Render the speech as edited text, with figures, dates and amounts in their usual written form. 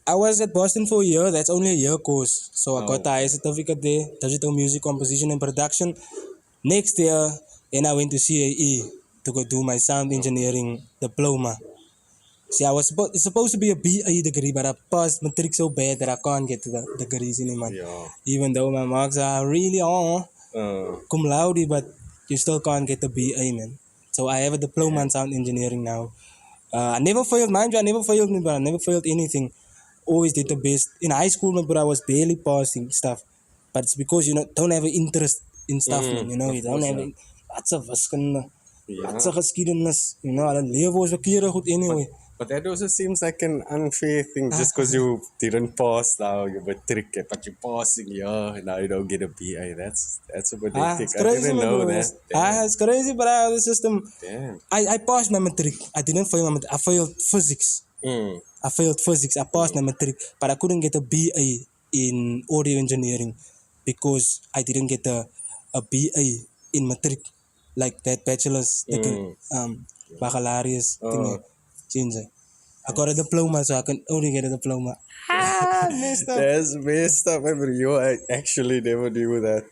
I was at Boston for a year. That's only a year course. So I got Oh, the higher certificate there, digital music composition and production. Next year, then I went to CAE to go do my sound engineering diploma. See, it's supposed to be a BA degree, but I passed matric so bad that I can't get to the degrees anymore. yeah. Even though my marks are really on Uh, cum laude, but you still can't get the BA, man. So I have a diploma in damn. sound engineering now. I never failed, mind you, I never failed, but I never failed anything. Always did the best. In high school, man, but I was barely passing stuff. But it's because you know don't have an interest in stuff, man. You know, Of you don't course, have yeah. lots of wiskunde, lots Yeah. of geskiedenis. You know, dan lewe ons verkeerde goed But anyway. but that also seems like an unfair thing just because you didn't pass now you were trick but you passing yeah now you don't get a BA. That's a bit hectic. It's I crazy, didn't man, know bro. that. Damn. It's crazy, but the system. Damn. I passed my matric. I didn't fail my matric. I failed physics. Mm. I failed physics. I passed my matric, but I couldn't get a BA in audio engineering because I didn't get a BA in matric, like that bachelor's degree, Mm. baccalaureus Oh, thing. Change. I got a diploma, so I can only get a diploma. Messed up. that's messed up. I mean, you I actually never knew that.